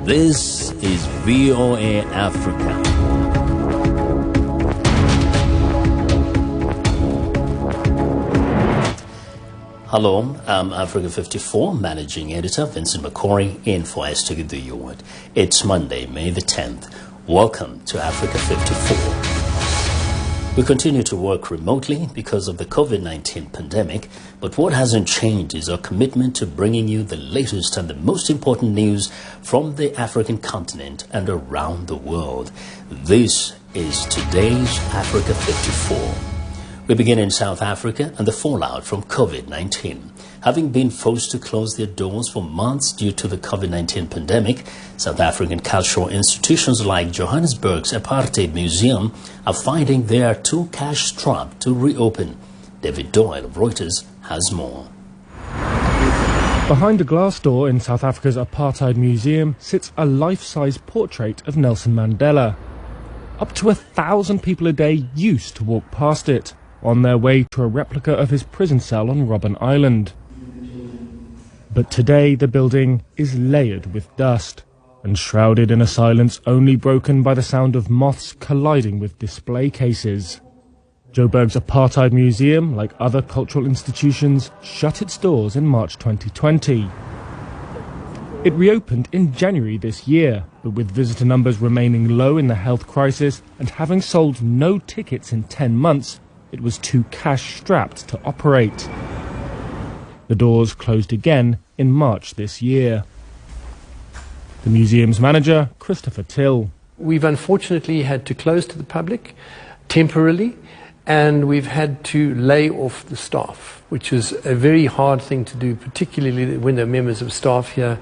This is VOA Africa. Hello, I'm Africa 54 Managing Editor Vincent McCory in for Esther Giduyuwat. It's Monday, May the 10th. Welcome to Africa 54. We continue to work remotely because of the COVID-19 pandemic, but what hasn't changed is our commitment to bringing you the latest and the most important news from the African continent and around the world. This is today's Africa 54. We begin in South Africa and the fallout from COVID-19. Having been forced to close their doors for months due to the COVID-19 pandemic, South African cultural institutions like Johannesburg's Apartheid Museum are finding they are too cash-strapped to reopen. David Doyle of Reuters has more. Behind a glass door in South Africa's Apartheid Museum sits a life-size portrait of Nelson Mandela. Up to 1,000 people a day used to walk past it, on their way to a replica of his prison cell on Robben Island. But today the building is layered with dust and shrouded in a silence only broken by the sound of moths colliding with display cases. Joburg's Apartheid Museum, like other cultural institutions, shut its doors in March 2020. It reopened in January this year, but with visitor numbers remaining low in the health crisis and having sold no tickets in 10 months, it was too cash-strapped to operate. The doors closed again in March this year. The museum's manager, Christopher Till. We've unfortunately had to close to the public temporarily, and we've had to lay off the staff, which is a very hard thing to do, particularly when there are members of staff here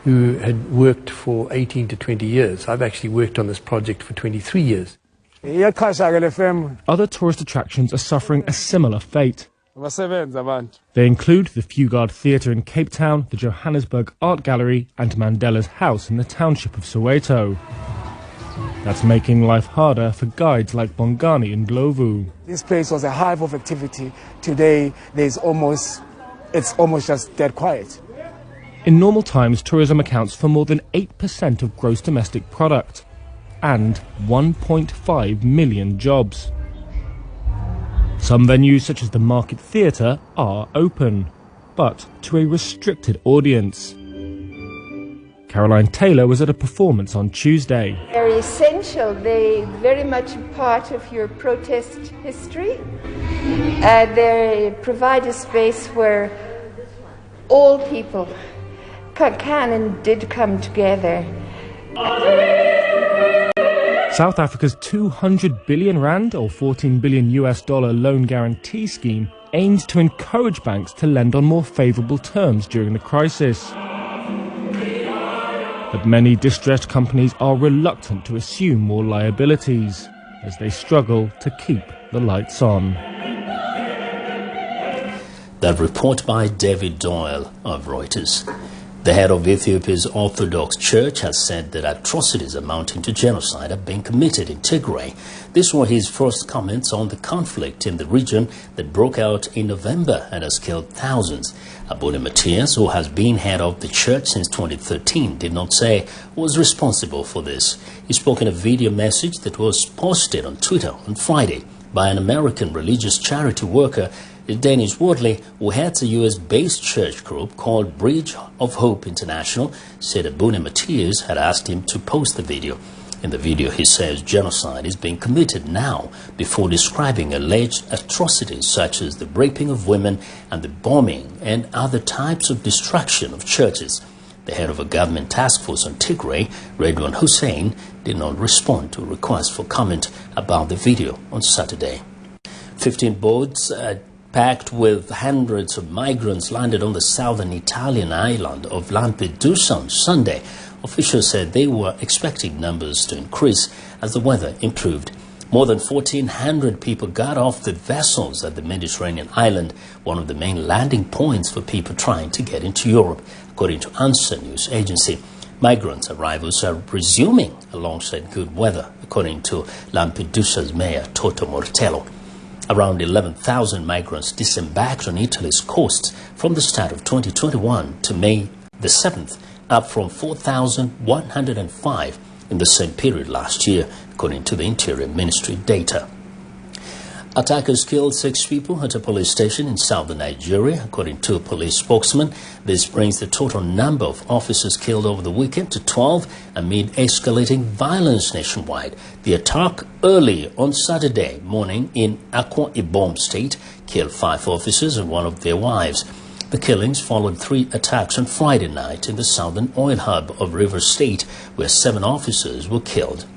who had worked for 18 to 20 years. I've actually worked on this project for 23 years. Other tourist attractions are suffering a similar fate. They include the Fugard Theatre in Cape Town, the Johannesburg Art Gallery and Mandela's house in the township of Soweto. That's making life harder for guides like Bongani in Glovu. This place was a hive of activity. Today it's almost just dead quiet. In normal times, tourism accounts for more than 8% of gross domestic product and 1.5 million jobs. Some venues, such as the Market Theatre, are open, but to a restricted audience. Caroline Taylor was at a performance on Tuesday. They're essential. They're very much a part of your protest history. They provide a space where all people can and did come together. South Africa's 200 billion rand or $14 billion loan guarantee scheme aims to encourage banks to lend on more favourable terms during the crisis. But many distressed companies are reluctant to assume more liabilities as they struggle to keep the lights on. That report by David Doyle of Reuters. The head of Ethiopia's Orthodox Church has said that atrocities amounting to genocide are being committed in Tigray. These were his first comments on the conflict in the region that broke out in November and has killed thousands. Abune Matthias, who has been head of the church since 2013, did not say who was responsible for this. He spoke in a video message that was posted on Twitter on Friday by an American religious charity worker, Danish Wardley, who heads a US-based church group called Bridge of Hope International, said Abune Matthias had asked him to post the video. In the video, he says genocide is being committed now, before describing alleged atrocities such as the raping of women and the bombing and other types of destruction of churches. The head of a government task force on Tigray, Redwan Hussein, did not respond to a request for comment about the video on Saturday. 15 boats packed with hundreds of migrants landed on the southern Italian island of Lampedusa on Sunday. Officials said they were expecting numbers to increase as the weather improved. More than 1,400 people got off the vessels at the Mediterranean island, one of the main landing points for people trying to get into Europe, according to ANSA news agency. Migrants' arrivals are resuming alongside good weather, according to Lampedusa's mayor, Toto Mortello. Around 11,000 migrants disembarked on Italy's coast from the start of 2021 to May the 7th, up from 4,105 in the same period last year, according to the Interior Ministry data. Attackers killed 6 people at a police station in southern Nigeria, according to a police spokesman. This brings the total number of officers killed over the weekend to 12 amid escalating violence nationwide. The attack early on Saturday morning in Akwa Ibom State killed 5 officers and one of their wives. The killings followed 3 attacks on Friday night in the southern oil hub of Rivers State, where 7 officers were killed.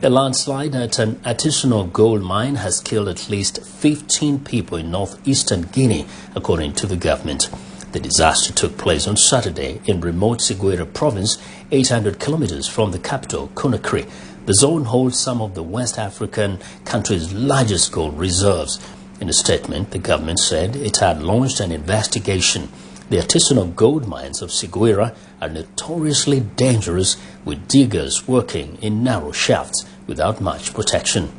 A landslide at an artisanal gold mine has killed at least 15 people in northeastern Guinea, according to the government. The disaster took place on Saturday in remote Seguira province, 800 kilometers from the capital, Conakry. The zone holds some of the West African country's largest gold reserves. In a statement, the government said it had launched an investigation. The artisanal gold mines of Seguira are notoriously dangerous, with diggers working in narrow shafts without much protection.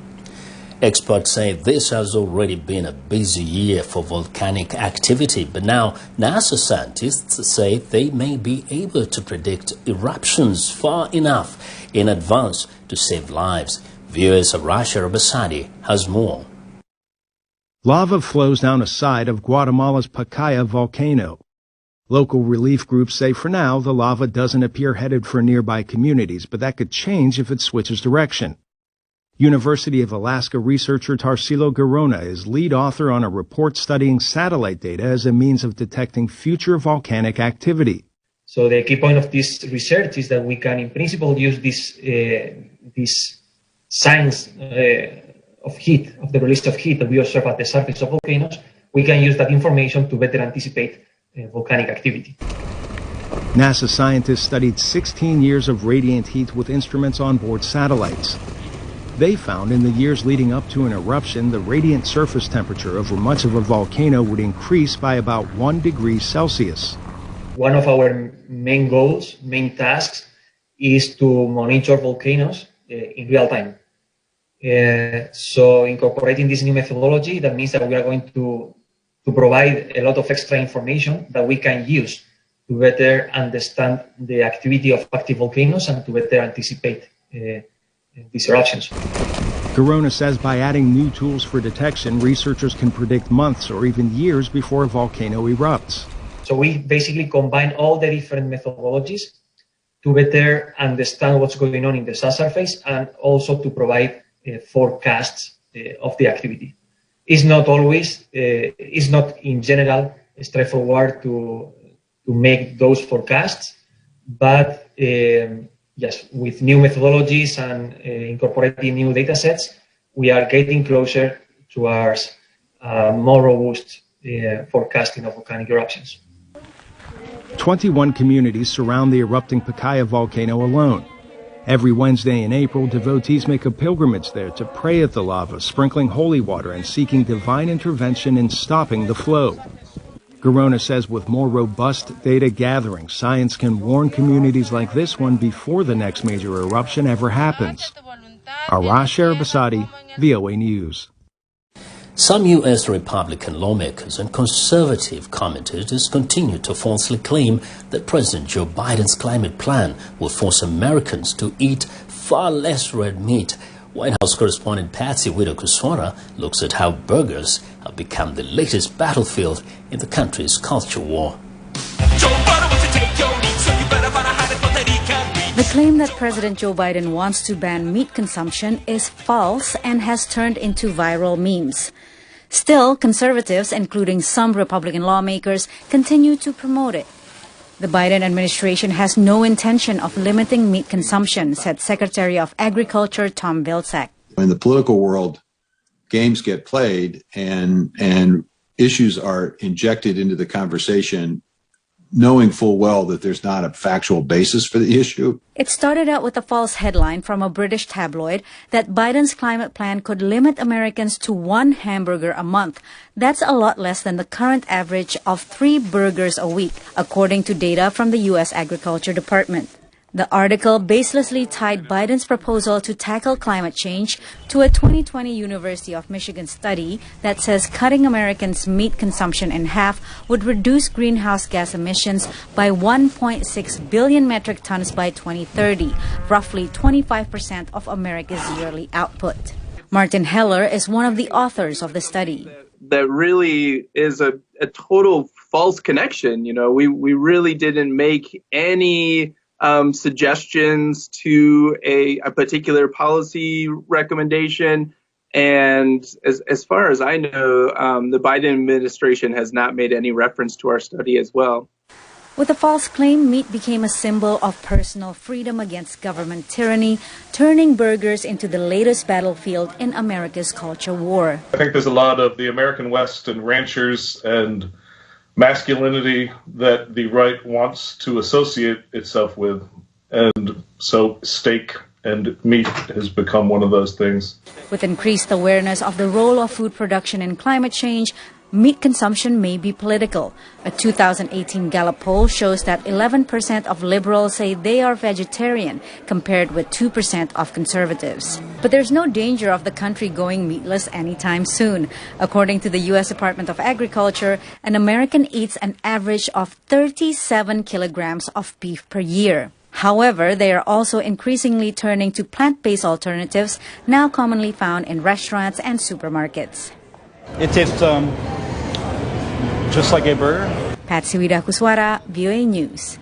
Experts say this has already been a busy year for volcanic activity, but now NASA scientists say they may be able to predict eruptions far enough in advance to save lives. Viewers Arasha Rabasadi has more. Lava flows down a side of Guatemala's Pacaya volcano. Local relief groups say for now the lava doesn't appear headed for nearby communities, but that could change if it switches direction. University of Alaska researcher Tarsilo Garona is lead author on a report studying satellite data as a means of detecting future volcanic activity. So the key point of this research is that we can in principle use these signs of heat, of the release of heat that we observe at the surface of volcanoes. We can use that information to better anticipate volcanic activity. NASA scientists studied 16 years of radiant heat with instruments on board satellites. They found in the years leading up to an eruption, the radiant surface temperature over much of a volcano would increase by about 1 degree Celsius. One of our main goals, main tasks, is to monitor volcanoes in real time. So incorporating this new methodology, that means that we are going to provide a lot of extra information that we can use to better understand the activity of active volcanoes and to better anticipate these eruptions. Garona says by adding new tools for detection, researchers can predict months or even years before a volcano erupts. So we basically combine all the different methodologies to better understand what's going on in the subsurface and also to provide forecasts of the activity. It's not always, it's not in general straightforward to make those forecasts, but yes, with new methodologies and incorporating new data sets, we are getting closer towards more robust forecasting of volcanic eruptions. 21 communities surround the erupting Pacaya volcano alone. Every Wednesday in April, devotees make a pilgrimage there to pray at the lava, sprinkling holy water and seeking divine intervention in stopping the flow. Garona says with more robust data gathering, science can warn communities like this one before the next major eruption ever happens. Arash Basadi, VOA News. Some U.S. Republican lawmakers and conservative commentators continue to falsely claim that President Joe Biden's climate plan will force Americans to eat far less red meat. White House correspondent Patsy Widakuswara looks at how burgers have become the latest battlefield in the country's culture war. The claim that President Joe Biden wants to ban meat consumption is false and has turned into viral memes. Still, conservatives, including some Republican lawmakers, continue to promote it. The Biden administration has no intention of limiting meat consumption, said Secretary of Agriculture Tom Vilsack. In the political world, games get played and issues are injected into the conversation, knowing full well that there's not a factual basis for the issue. It started out with a false headline from a British tabloid that Biden's climate plan could limit Americans to 1 hamburger a month. That's a lot less than the current average of 3 burgers a week, according to data from the U.S. Agriculture Department. The article baselessly tied Biden's proposal to tackle climate change to a 2020 University of Michigan study that says cutting Americans' meat consumption in half would reduce greenhouse gas emissions by 1.6 billion metric tons by 2030, roughly 25% of America's yearly output. Martin Heller is one of the authors of the study. That really is a total false connection. You know, we really didn't make any suggestions to a particular policy recommendation. And as far as I know, the Biden administration has not made any reference to our study as well. With a false claim, meat became a symbol of personal freedom against government tyranny, turning burgers into the latest battlefield in America's culture war. I think there's a lot of the American West and ranchers and masculinity that the right wants to associate itself with. And so steak and meat has become one of those things. With increased awareness of the role of food production in climate change, meat consumption may be political. A 2018 Gallup poll shows that 11% of liberals say they are vegetarian, compared with 2% of conservatives. But there's no danger of the country going meatless anytime soon. According to the U.S. Department of Agriculture, an American eats an average of 37 kilograms of beef per year. However, they are also increasingly turning to plant-based alternatives, now commonly found in restaurants and supermarkets. It tastes just like a burger. Patsy Widakuswara, VOA News.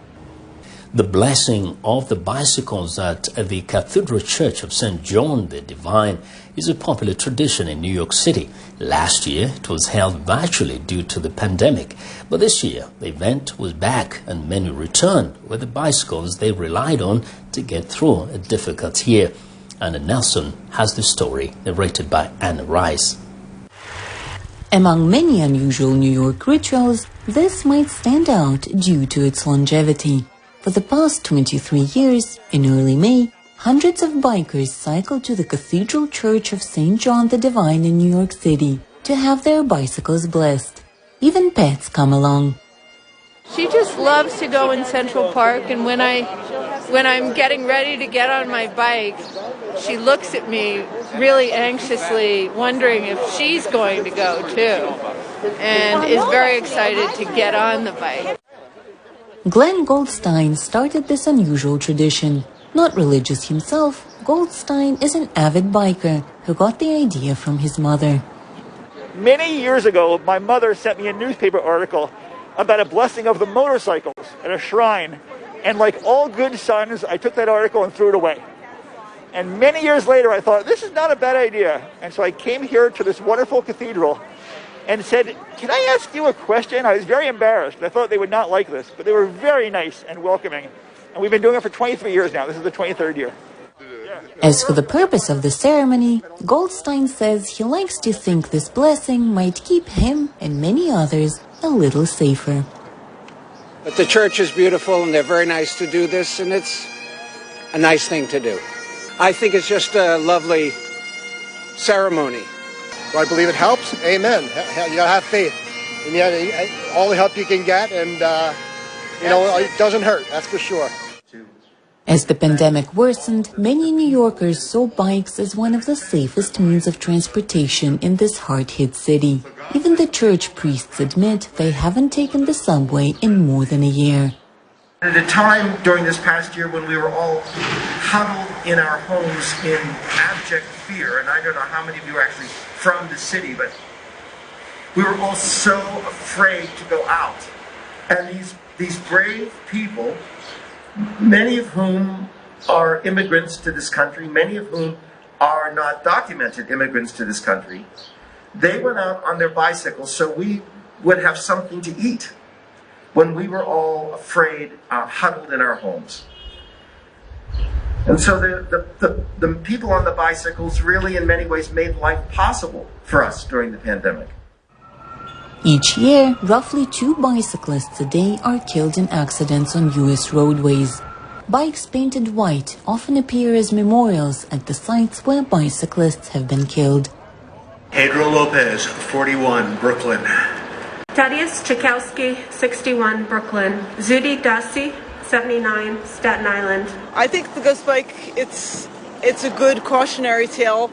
The blessing of the bicycles at the Cathedral Church of St. John the Divine is a popular tradition in New York City. Last year, it was held virtually due to the pandemic. But this year, the event was back and many returned with the bicycles they relied on to get through a difficult year. Anna Nelson has the story narrated by Anna Rice. Among many unusual New York rituals, this might stand out due to its longevity. For the past 23 years, in early May, hundreds of bikers cycled to the Cathedral Church of St. John the Divine in New York City to have their bicycles blessed. Even pets come along. She just loves to go in Central Park, and when I'm getting ready to get on my bike, she looks at me really anxiously, wondering if she's going to go too, and is very excited to get on the bike. Glenn Goldstein started this unusual tradition. Not religious himself, Goldstein is an avid biker who got the idea from his mother. Many years ago, my mother sent me a newspaper article about a blessing of the motorcycles at a shrine. And like all good sons, I took that article and threw it away. And many years later, I thought, this is not a bad idea. And so I came here to this wonderful cathedral and said, can I ask you a question? I was very embarrassed. I thought they would not like this, but they were very nice and welcoming. And we've been doing it for 23 years now. This is the 23rd year. As for the purpose of the ceremony, Goldstein says he likes to think this blessing might keep him and many others a little safer. But the church is beautiful, and they're very nice to do this, and it's a nice thing to do. I think it's just a lovely ceremony. Do I believe it helps? Amen. You gotta have faith. And you gotta, all the help you can get, and it doesn't hurt, that's for sure. As the pandemic worsened, many New Yorkers saw bikes as one of the safest means of transportation in this hard-hit city. Even the church priests admit they haven't taken the subway in more than a year. At a time during this past year when we were all huddled in our homes in abject fear, and I don't know how many of you are actually from the city, but we were all so afraid to go out. And these brave people, many of whom are immigrants to this country, many of whom are not documented immigrants to this country, they went out on their bicycles so we would have something to eat when we were all afraid, huddled in our homes. And so the people on the bicycles really in many ways made life possible for us during the pandemic. Each year, roughly 2 bicyclists a day are killed in accidents on U.S. roadways. Bikes painted white often appear as memorials at the sites where bicyclists have been killed. Pedro Lopez, 41, Brooklyn. Thaddeus Chakowski, 61, Brooklyn. Zudi Dasi, 79, Staten Island. I think the Ghost Bike, it's a good cautionary tale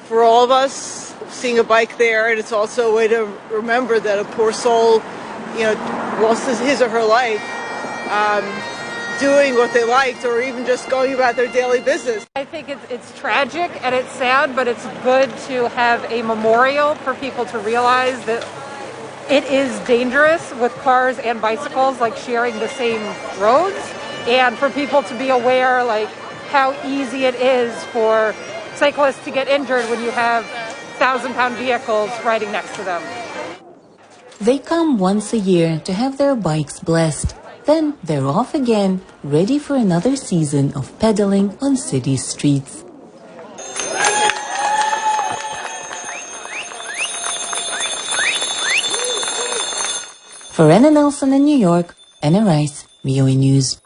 for all of us, seeing a bike there, and it's also a way to remember that a poor soul, lost his or her life doing what they liked, or even just going about their daily business. I think it's tragic and it's sad, but it's good to have a memorial for people to realize that it is dangerous with cars and bicycles, like sharing the same roads, and for people to be aware, like, how easy it is for cyclists to get injured when you have 1,000-pound vehicles riding next to them. They come once a year to have their bikes blessed. Then they're off again, ready for another season of pedaling on city streets. For Anna Nelson in New York, Anna Rice, WEWE News.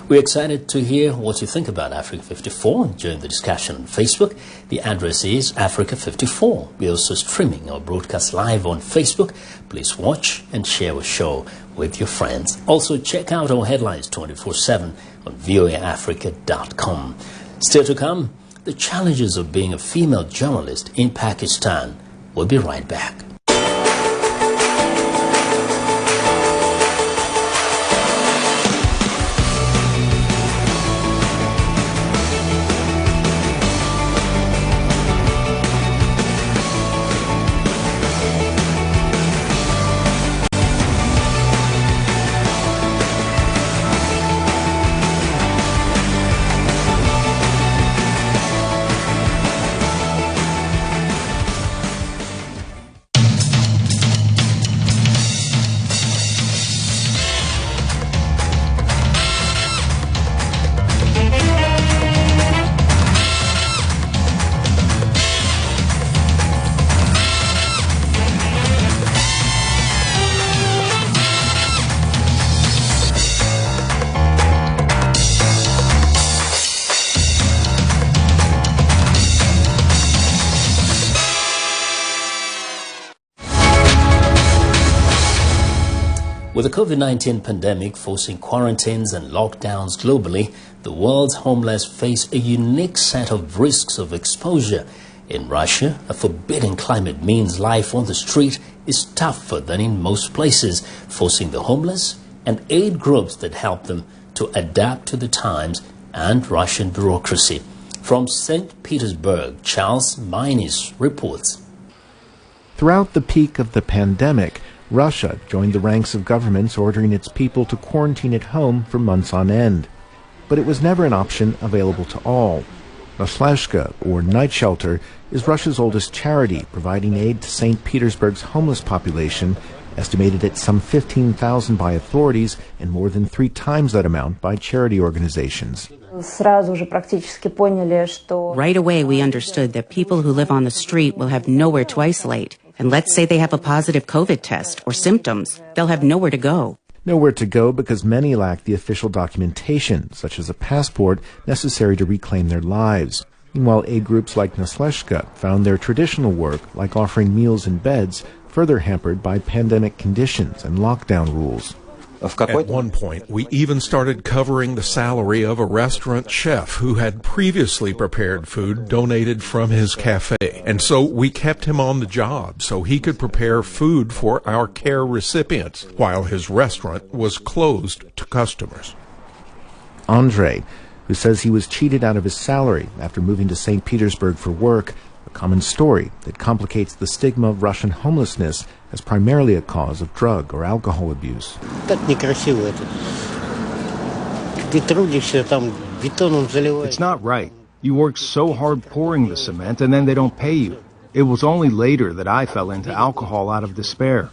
We're excited to hear what you think about Africa 54 during the discussion on Facebook. The address is Africa 54. We're also streaming our broadcast live on Facebook. Please watch and share our show with your friends. Also, check out our headlines 24/7 on voaafrica.com. Still to come, the challenges of being a female journalist in Pakistan. We'll be right back. With the COVID-19 pandemic forcing quarantines and lockdowns globally, the world's homeless face a unique set of risks of exposure. In Russia, a forbidding climate means life on the street is tougher than in most places, forcing the homeless and aid groups that help them to adapt to the times and Russian bureaucracy. From St. Petersburg, Charles Minis reports. Throughout the peak of the pandemic, Russia joined the ranks of governments ordering its people to quarantine at home for months on end. But it was never an option available to all. Noslezhka, or Night Shelter, is Russia's oldest charity, providing aid to St. Petersburg's homeless population, estimated at some 15,000 by authorities and more than 3 times that amount by charity organizations. Right away, we understood that people who live on the street will have nowhere to isolate. And let's say they have a positive COVID test or symptoms, they'll have nowhere to go. Nowhere to go because many lack the official documentation, such as a passport, necessary to reclaim their lives. Meanwhile, aid groups like Noslezhka found their traditional work, like offering meals and beds, further hampered by pandemic conditions and lockdown rules. At one point, we even started covering the salary of a restaurant chef who had previously prepared food donated from his cafe. And so we kept him on the job so he could prepare food for our care recipients while his restaurant was closed to customers. Andrei, who says he was cheated out of his salary after moving to St. Petersburg for work, a common story that complicates the stigma of Russian homelessness as primarily a cause of drug or alcohol abuse. It's not right. You work so hard pouring the cement and then they don't pay you. It was only later that I fell into alcohol out of despair.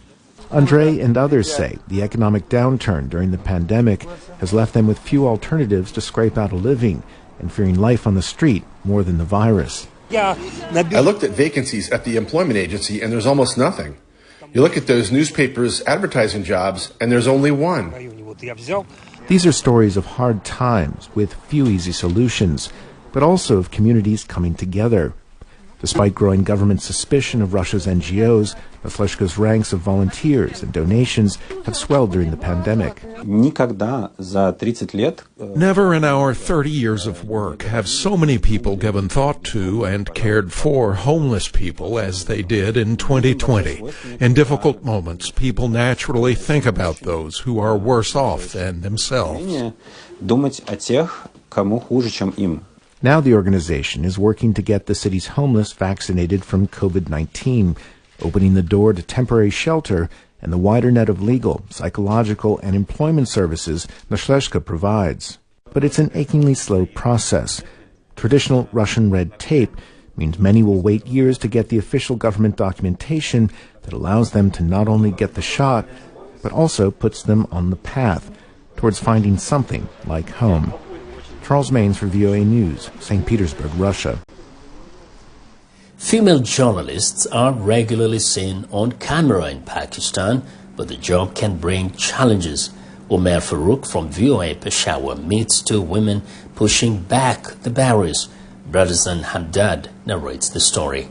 Andrei and others say the economic downturn during the pandemic has left them with few alternatives to scrape out a living and fearing life on the street more than the virus. I looked at vacancies at the employment agency and there's almost nothing. You look at those newspapers advertising jobs and there's only one. These are stories of hard times with few easy solutions, but also of communities coming together. Despite growing government suspicion of Russia's NGOs, Masleshka's ranks of volunteers and donations have swelled during the pandemic. Never in our 30 years of work have so many people given thought to and cared for homeless people as they did in 2020. In difficult moments, people naturally think about those who are worse off than themselves. Now the organization is working to get the city's homeless vaccinated from COVID-19, opening the door to temporary shelter and the wider net of legal, psychological, and employment services Masleshka provides. But it's an achingly slow process. Traditional Russian red tape means many will wait years to get the official government documentation that allows them to not only get the shot, but also puts them on the path towards finding something like home. Charles Maines for VOA News, St. Petersburg, Russia. Female journalists are regularly seen on camera in Pakistan, but the job can bring challenges. Umair Farouk from VOA Peshawar meets two women pushing back the barriers. Bradazan Hamdad narrates the story.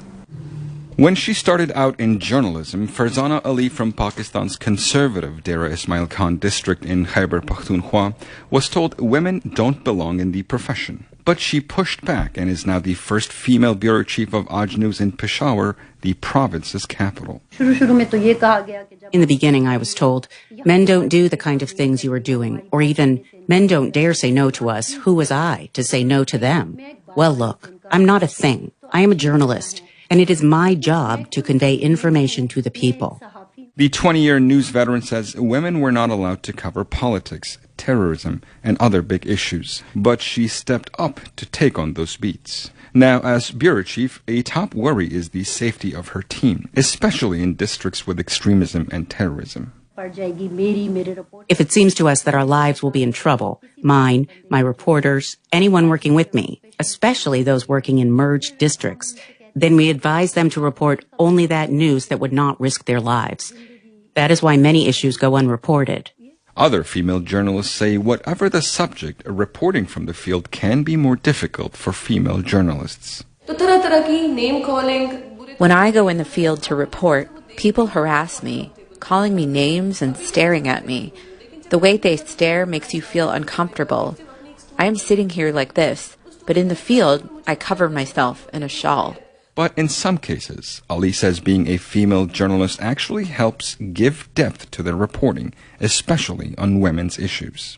When she started out in journalism, Farzana Ali from Pakistan's conservative Dera Ismail Khan district in Khyber Pakhtunkhwa was told women don't belong in the profession. But she pushed back and is now the first female bureau chief of Aaj News in Peshawar, the province's capital. In the beginning, I was told, men don't do the kind of things you are doing, or even, men don't dare say no to us. Who was I to say no to them? Well, look, I'm not a thing. I am a journalist. And it is my job to convey information to the people. The 20-year news veteran says women were not allowed to cover politics, terrorism, and other big issues. But she stepped up to take on those beats. Now, as bureau chief, a top worry is the safety of her team, especially in districts with extremism and terrorism. If it seems to us that our lives will be in trouble, mine, my reporters, anyone working with me, especially those working in merged districts, then we advise them to report only that news that would not risk their lives. That is why many issues go unreported. Other female journalists say whatever the subject, reporting from the field can be more difficult for female journalists. When I go in the field to report, people harass me, calling me names and staring at me. The way they stare makes you feel uncomfortable. I am sitting here like this, but in the field, I cover myself in a shawl. But in some cases, Ali says being a female journalist actually helps give depth to their reporting, especially on women's issues.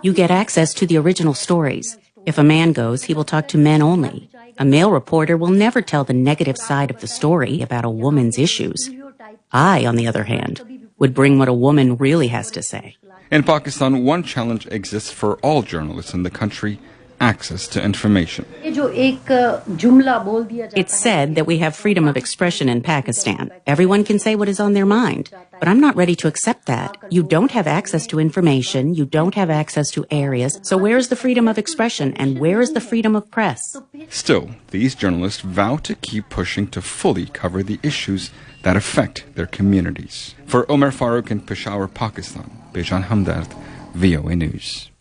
You get access to the original stories. If a man goes, he will talk to men only. A male reporter will never tell the negative side of the story about a woman's issues. I, on the other hand, would bring what a woman really has to say. In Pakistan, one challenge exists for all journalists in the country: access to information. It's said that we have freedom of expression in Pakistan. Everyone can say what is on their mind. But I'm not ready to accept that. You don't have access to information. You don't have access to areas. So where is the freedom of expression and where is the freedom of press? Still, these journalists vow to keep pushing to fully cover the issues that affect their communities. For Omar Farouk in Peshawar, Pakistan, Bejan Hamdard, VOA News.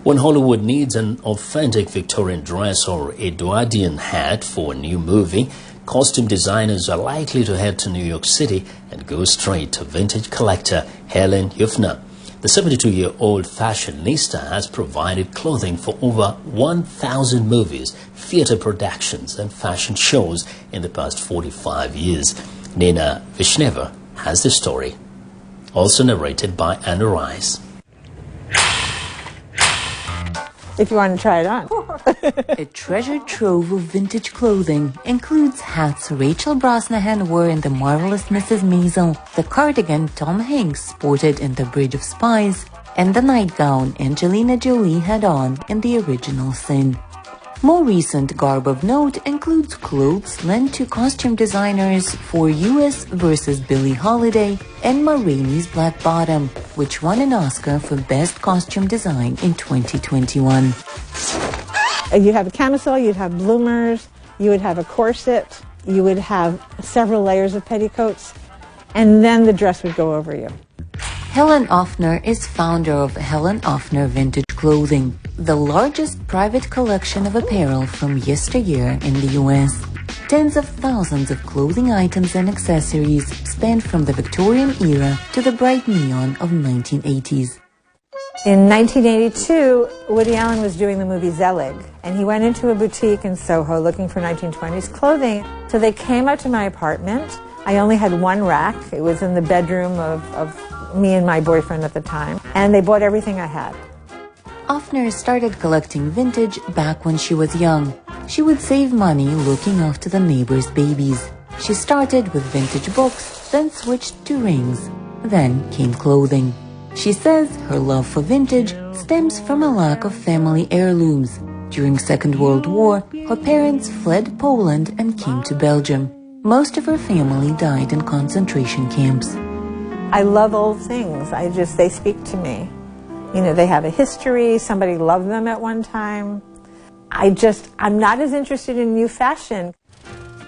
When Hollywood needs an authentic Victorian dress or Edwardian hat for a new movie, costume designers are likely to head to New York City and go straight to vintage collector Helen Hufner. The 72-year-old fashionista has provided clothing for over 1,000 movies, theater productions, and fashion shows in the past 45 years. Nina Vishneva has the story, also narrated by Anna Rice. If you want to try it on. A treasure trove of vintage clothing includes hats Rachel Brosnahan wore in The Marvelous Mrs. Maisel, the cardigan Tom Hanks sported in The Bridge of Spies, and the nightgown Angelina Jolie had on in the original Sin. More recent garb of note includes clothes lent to costume designers for U.S. vs. Billie Holiday and Ma Rainey's Black Bottom, which won an Oscar for Best Costume Design in 2021. You have a camisole, you'd have bloomers, you would have a corset, you would have several layers of petticoats, and then the dress would go over you. Helen Offner is founder of Helen Offner Vintage Clothing. the largest private collection of apparel from yesteryear in the US. Tens of thousands of clothing items and accessories spanned from the Victorian era to the bright neon of 1980s. In 1982, Woody Allen was doing the movie Zelig, and he went into a boutique in Soho looking for 1920s clothing. So they came up to my apartment. I only had one rack. It was in the bedroom of me and my boyfriend at the time, and they bought everything I had. Offner started collecting vintage back when she was young. She would save money looking after the neighbors' babies. She started with vintage books, then switched to rings. Then came clothing. She says her love for vintage stems from a lack of family heirlooms. During Second World War, her parents fled Poland and came to Belgium. Most of her family died in concentration camps. I love old things. They speak to me. You know, they have a history, somebody loved them at one time. I'm not as interested in new fashion.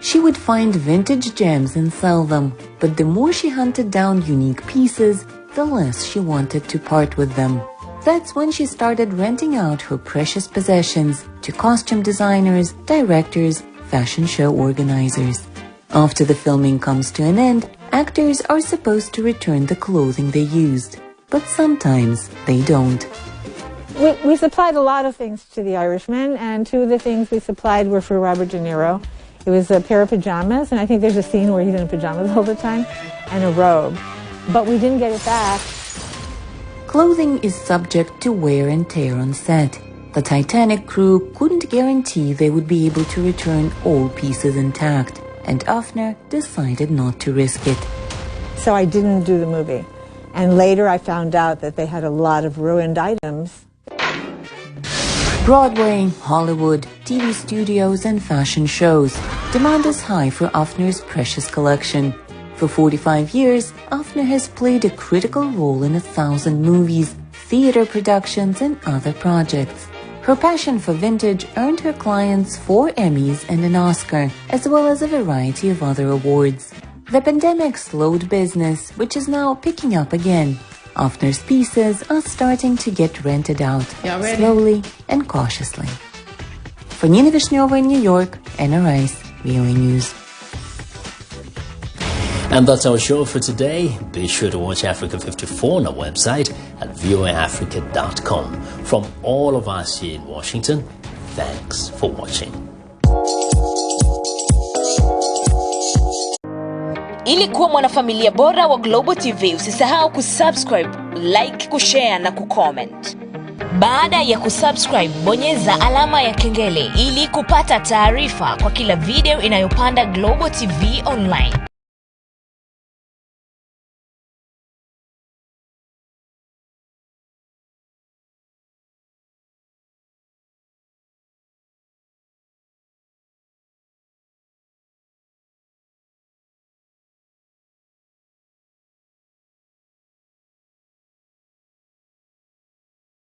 She would find vintage gems and sell them, but the more she hunted down unique pieces, the less she wanted to part with them. That's when she started renting out her precious possessions to costume designers, directors, fashion show organizers. After the filming comes to an end, actors are supposed to return the clothing they used, but sometimes they don't. We supplied a lot of things to the Irishman, and two of the things we supplied were for Robert De Niro. It was a pair of pajamas, and I think there's a scene where he's in pajamas all the time, and a robe. But we didn't get it back. Clothing is subject to wear and tear on set. The Titanic crew couldn't guarantee they would be able to return all pieces intact, and Offner decided not to risk it. So I didn't do the movie. And later I found out that they had a lot of ruined items. Broadway, Hollywood, TV studios, and fashion shows. Demand is high for Offner's precious collection. For 45 years, Offner has played a critical role in 1,000 movies, theater productions, and other projects. Her passion for vintage earned her clients 4 Emmys and an Oscar, as well as a variety of other awards. The pandemic slowed business, which is now picking up again. Offner's pieces are starting to get rented out, slowly and cautiously. For Nina Vishneva in New York, Anna Rice, VOA News. And that's our show for today. Be sure to watch Africa 54 on our website at voaafrica.com. From all of us here in Washington, thanks for watching. Ili kuwa mwanafamilia bora wa Global TV, usisahau kusubscribe, like, kushare na kucomment. Baada ya kusubscribe, bonyeza alama ya kengele ili kupata taarifa kwa kila video inayopanda Global TV Online.